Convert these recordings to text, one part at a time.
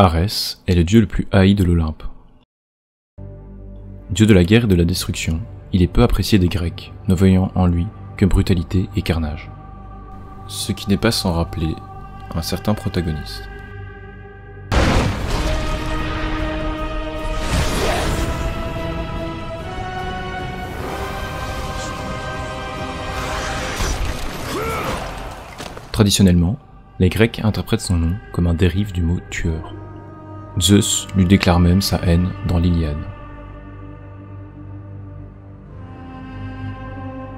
Arès est le dieu le plus haï de l'Olympe. Dieu de la guerre et de la destruction, il est peu apprécié des Grecs, ne voyant en lui que brutalité et carnage. Ce qui n'est pas sans rappeler un certain protagoniste. Traditionnellement, les Grecs interprètent son nom comme un dérive du mot tueur. Zeus lui déclare même sa haine dans l'Iliade.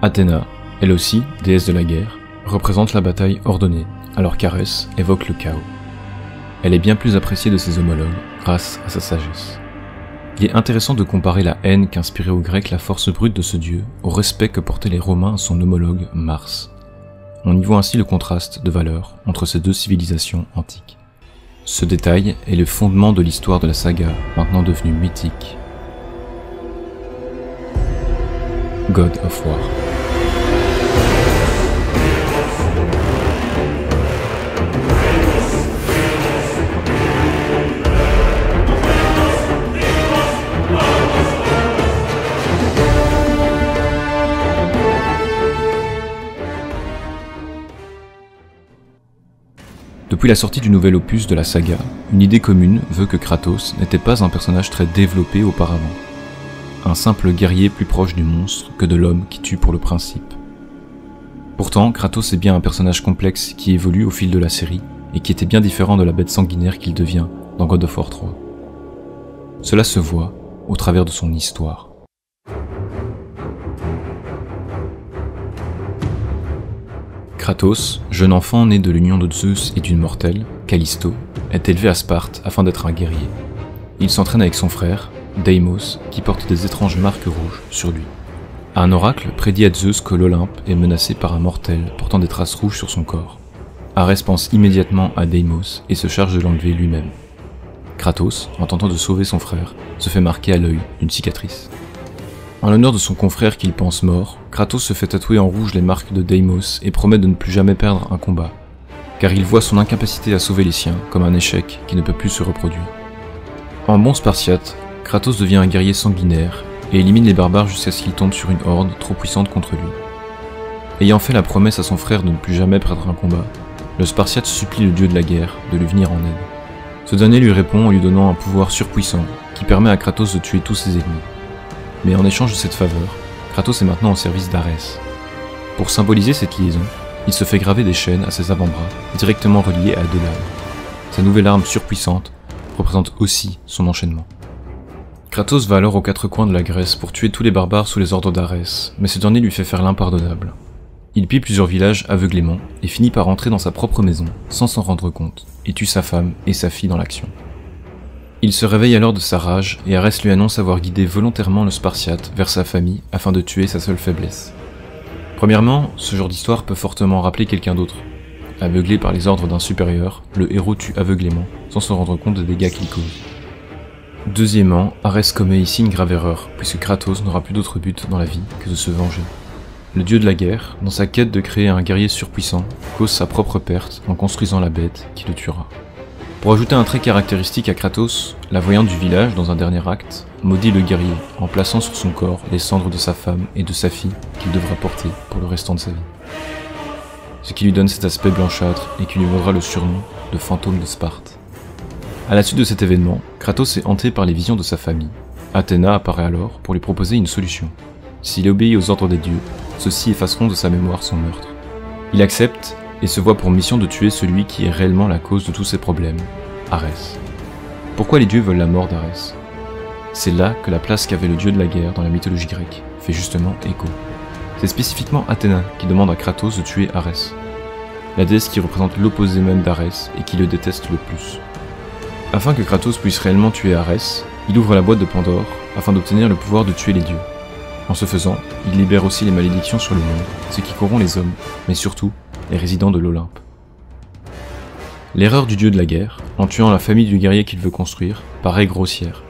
Athéna, elle aussi, déesse de la guerre, représente la bataille ordonnée, alors qu'Arès évoque le chaos. Elle est bien plus appréciée de ses homologues grâce à sa sagesse. Il est intéressant de comparer la haine qu'inspirait aux Grecs la force brute de ce dieu au respect que portaient les Romains à son homologue Mars. On y voit ainsi le contraste de valeurs entre ces deux civilisations antiques. Ce détail est le fondement de l'histoire de la saga, maintenant devenue mythique. God of War. Depuis la sortie du nouvel opus de la saga, une idée commune veut que Kratos n'était pas un personnage très développé auparavant. Un simple guerrier plus proche du monstre que de l'homme qui tue pour le principe. Pourtant, Kratos est bien un personnage complexe qui évolue au fil de la série et qui était bien différent de la bête sanguinaire qu'il devient dans God of War 3. Cela se voit au travers de son histoire. Kratos, jeune enfant né de l'union de Zeus et d'une mortelle, Callisto, est élevé à Sparte afin d'être un guerrier. Il s'entraîne avec son frère, Deimos, qui porte des étranges marques rouges sur lui. Un oracle prédit à Zeus que l'Olympe est menacé par un mortel portant des traces rouges sur son corps. Arès pense immédiatement à Deimos et se charge de l'enlever lui-même. Kratos, en tentant de sauver son frère, se fait marquer à l'œil d'une cicatrice. En l'honneur de son confrère qu'il pense mort, Kratos se fait tatouer en rouge les marques de Deimos et promet de ne plus jamais perdre un combat, car il voit son incapacité à sauver les siens comme un échec qui ne peut plus se reproduire. En bon spartiate, Kratos devient un guerrier sanguinaire et élimine les barbares jusqu'à ce qu'il tombe sur une horde trop puissante contre lui. Ayant fait la promesse à son frère de ne plus jamais perdre un combat, le Spartiate supplie le dieu de la guerre de lui venir en aide. Ce dernier lui répond en lui donnant un pouvoir surpuissant qui permet à Kratos de tuer tous ses ennemis. Mais en échange de cette faveur, Kratos est maintenant au service d'Arès. Pour symboliser cette liaison, il se fait graver des chaînes à ses avant-bras, directement reliées à deux lames. Sa nouvelle arme surpuissante représente aussi son enchaînement. Kratos va alors aux quatre coins de la Grèce pour tuer tous les barbares sous les ordres d'Arès, mais ce dernier lui fait faire l'impardonnable. Il pille plusieurs villages aveuglément et finit par entrer dans sa propre maison, sans s'en rendre compte, et tue sa femme et sa fille dans l'action. Il se réveille alors de sa rage et Arès lui annonce avoir guidé volontairement le Spartiate vers sa famille afin de tuer sa seule faiblesse. Premièrement, ce genre d'histoire peut fortement rappeler quelqu'un d'autre. Aveuglé par les ordres d'un supérieur, le héros tue aveuglément, sans se rendre compte des dégâts qu'il cause. Deuxièmement, Arès commet ici une grave erreur, puisque Kratos n'aura plus d'autre but dans la vie que de se venger. Le dieu de la guerre, dans sa quête de créer un guerrier surpuissant, cause sa propre perte en construisant la bête qui le tuera. Pour ajouter un trait caractéristique à Kratos, la voyante du village, dans un dernier acte, maudit le guerrier en plaçant sur son corps les cendres de sa femme et de sa fille qu'il devra porter pour le restant de sa vie. Ce qui lui donne cet aspect blanchâtre et qui lui vaudra le surnom de fantôme de Sparte. À la suite de cet événement, Kratos est hanté par les visions de sa famille. Athéna apparaît alors pour lui proposer une solution. S'il obéit aux ordres des dieux, ceux-ci effaceront de sa mémoire son meurtre. Il accepte et se voit pour mission de tuer celui qui est réellement la cause de tous ses problèmes, Arès. Pourquoi les dieux veulent la mort d'Arès? C'est là que la place qu'avait le dieu de la guerre dans la mythologie grecque fait justement écho. C'est spécifiquement Athéna qui demande à Kratos de tuer Arès, la déesse qui représente l'opposé même d'Arès et qui le déteste le plus. Afin que Kratos puisse réellement tuer Arès, il ouvre la boîte de Pandore afin d'obtenir le pouvoir de tuer les dieux. En ce faisant, il libère aussi les malédictions sur le monde, ce qui corrompt les hommes, mais surtout les résidents de l'Olympe. L'erreur du dieu de la guerre, en tuant la famille du guerrier qu'il veut construire, paraît grossière.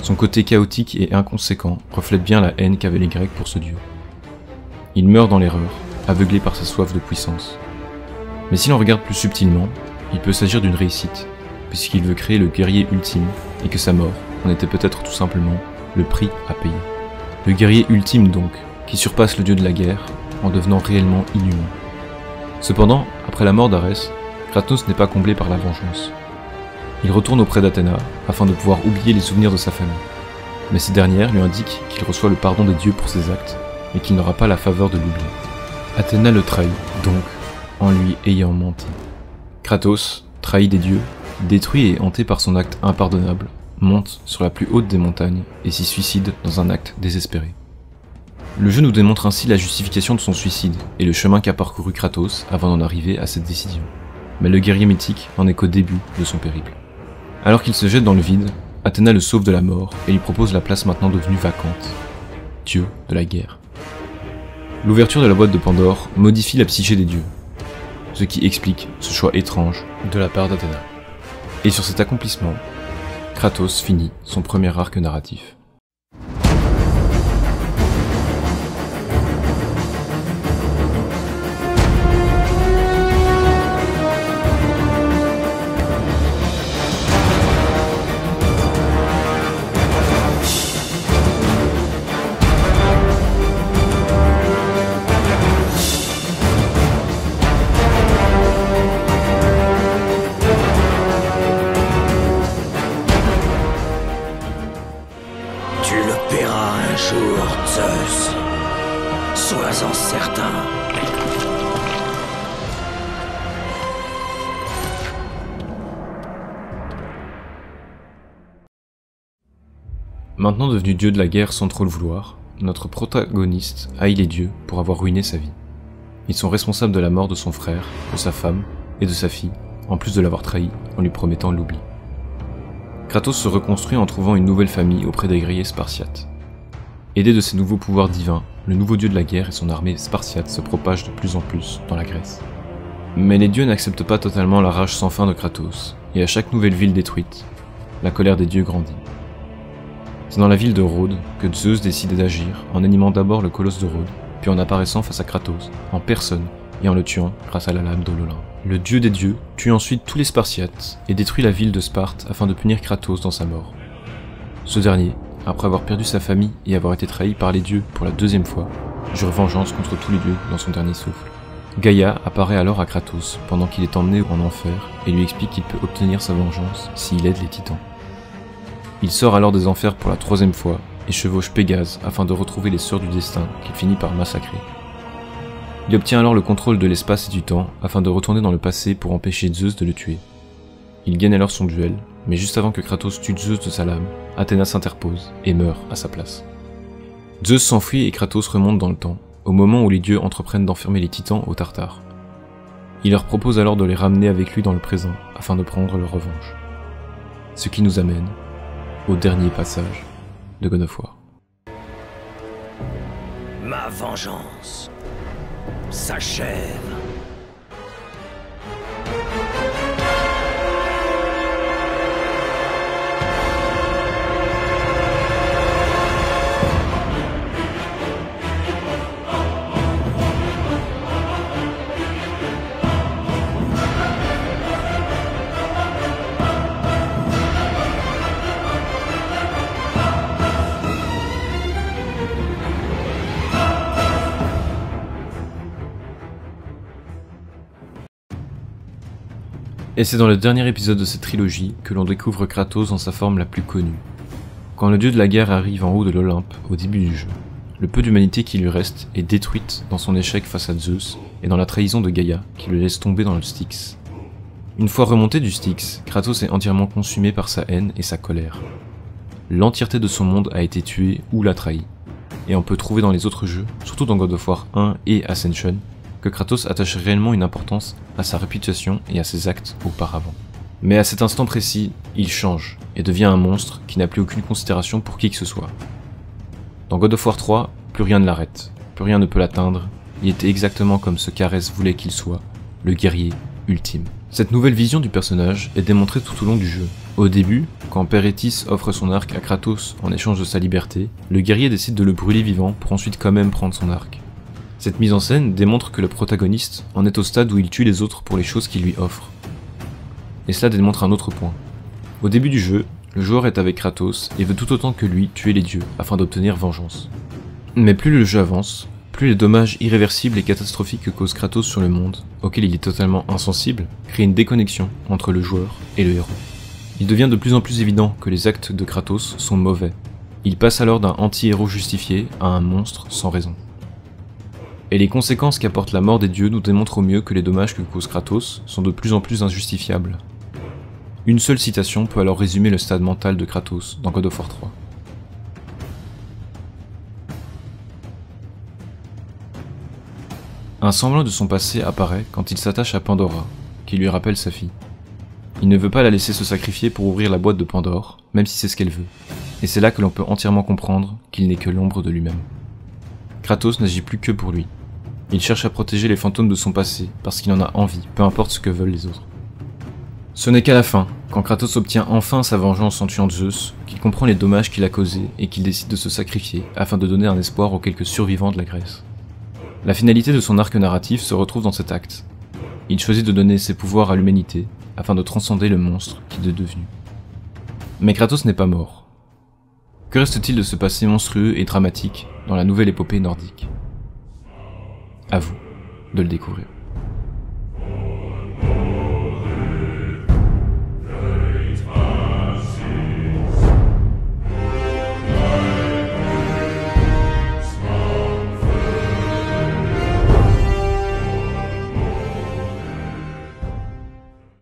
Son côté chaotique et inconséquent reflète bien la haine qu'avaient les Grecs pour ce dieu. Il meurt dans l'erreur, aveuglé par sa soif de puissance. Mais si l'on regarde plus subtilement, il peut s'agir d'une réussite. puisqu'il veut créer le guerrier ultime, et que sa mort en était peut-être tout simplement le prix à payer. Le guerrier ultime donc, qui surpasse le dieu de la guerre, en devenant réellement inhumain. Cependant, après la mort d'Arès, Kratos n'est pas comblé par la vengeance. Il retourne auprès d'Athéna, afin de pouvoir oublier les souvenirs de sa famille. Mais ces dernières lui indiquent qu'il reçoit le pardon des dieux pour ses actes, mais qu'il n'aura pas la faveur de l'oubli. Athéna le trahit, donc, en lui ayant menti. Kratos, trahi des dieux, détruit et hanté par son acte impardonnable, monte sur la plus haute des montagnes et s'y suicide dans un acte désespéré. Le jeu nous démontre ainsi la justification de son suicide et le chemin qu'a parcouru Kratos avant d'en arriver à cette décision. Mais le guerrier mythique n'en est qu'au début de son périple. Alors qu'il se jette dans le vide, Athéna le sauve de la mort et lui propose la place maintenant devenue vacante. Dieu de la guerre. L'ouverture de la boîte de Pandore modifie la psyché des dieux, ce qui explique ce choix étrange de la part d'Athéna. Et sur cet accomplissement, Kratos finit son premier arc narratif. Tu le paieras un jour, Zeus. Sois-en certain. Maintenant devenu dieu de la guerre sans trop le vouloir, notre protagoniste haït les dieux pour avoir ruiné sa vie. Ils sont responsables de la mort de son frère, de sa femme et de sa fille, en plus de l'avoir trahi en lui promettant l'oubli. Kratos se reconstruit en trouvant une nouvelle famille auprès des guerriers spartiates. Aidé de ses nouveaux pouvoirs divins, le nouveau dieu de la guerre et son armée spartiate se propagent de plus en plus dans la Grèce. Mais les dieux n'acceptent pas totalement la rage sans fin de Kratos, et à chaque nouvelle ville détruite, la colère des dieux grandit. C'est dans la ville de Rhodes que Zeus décide d'agir en animant d'abord le colosse de Rhodes, puis en apparaissant face à Kratos, en personne, et en le tuant grâce à la lame de l'Olympe. Le dieu des dieux tue ensuite tous les Spartiates et détruit la ville de Sparte afin de punir Kratos dans sa mort. Ce dernier, après avoir perdu sa famille et avoir été trahi par les dieux pour la deuxième fois, jure vengeance contre tous les dieux dans son dernier souffle. Gaïa apparaît alors à Kratos pendant qu'il est emmené en enfer et lui explique qu'il peut obtenir sa vengeance s'il aide les titans. Il sort alors des enfers pour la troisième fois et chevauche Pégase afin de retrouver les sœurs du destin qu'il finit par massacrer. Il obtient alors le contrôle de l'espace et du temps afin de retourner dans le passé pour empêcher Zeus de le tuer. Il gagne alors son duel, mais juste avant que Kratos tue Zeus de sa lame, Athéna s'interpose et meurt à sa place. Zeus s'enfuit et Kratos remonte dans le temps, au moment où les dieux entreprennent d'enfermer les titans au Tartare. Il leur propose alors de les ramener avec lui dans le présent afin de prendre leur revanche. Ce qui nous amène au dernier passage de God of War. Ma vengeance s'achève. Et c'est dans le dernier épisode de cette trilogie que l'on découvre Kratos dans sa forme la plus connue. Quand le dieu de la guerre arrive en haut de l'Olympe au début du jeu, le peu d'humanité qui lui reste est détruite dans son échec face à Zeus et dans la trahison de Gaïa qui le laisse tomber dans le Styx. Une fois remonté du Styx, Kratos est entièrement consumé par sa haine et sa colère. L'entièreté de son monde a été tuée ou l'a trahi, et on peut trouver dans les autres jeux, surtout dans God of War 1 et Ascension, que Kratos attache réellement une importance à sa réputation et à ses actes auparavant. Mais à cet instant précis, il change et devient un monstre qui n'a plus aucune considération pour qui que ce soit. Dans God of War 3, plus rien ne l'arrête, plus rien ne peut l'atteindre, il était exactement comme ce qu'Arès voulait qu'il soit, le guerrier ultime. Cette nouvelle vision du personnage est démontrée tout au long du jeu. Au début, quand Pérétis offre son arc à Kratos en échange de sa liberté, le guerrier décide de le brûler vivant pour ensuite quand même prendre son arc. Cette mise en scène démontre que le protagoniste en est au stade où il tue les autres pour les choses qu'il lui offre. et cela démontre un autre point. Au début du jeu, le joueur est avec Kratos et veut tout autant que lui tuer les dieux afin d'obtenir vengeance. Mais plus le jeu avance, plus les dommages irréversibles et catastrophiques que cause Kratos sur le monde, auquel il est totalement insensible, créent une déconnexion entre le joueur et le héros. Il devient de plus en plus évident que les actes de Kratos sont mauvais. Il passe alors d'un anti-héros justifié à un monstre sans raison. Et les conséquences qu'apporte la mort des dieux nous démontrent au mieux que les dommages que cause Kratos sont de plus en plus injustifiables. Une seule citation peut alors résumer le stade mental de Kratos dans God of War 3. Un semblant de son passé apparaît quand il s'attache à Pandora, qui lui rappelle sa fille. Il ne veut pas la laisser se sacrifier pour ouvrir la boîte de Pandore, même si c'est ce qu'elle veut. Et c'est là que l'on peut entièrement comprendre qu'il n'est que l'ombre de lui-même. Kratos n'agit plus que pour lui. Il cherche à protéger les fantômes de son passé, parce qu'il en a envie, peu importe ce que veulent les autres. Ce n'est qu'à la fin, quand Kratos obtient enfin sa vengeance en tuant Zeus, qu'il comprend les dommages qu'il a causés et qu'il décide de se sacrifier afin de donner un espoir aux quelques survivants de la Grèce. La finalité de son arc narratif se retrouve dans cet acte. Il choisit de donner ses pouvoirs à l'humanité, afin de transcender le monstre qu'il est devenu. Mais Kratos n'est pas mort. Que reste-t-il de ce passé monstrueux et dramatique dans la nouvelle épopée nordique ? À vous de le découvrir.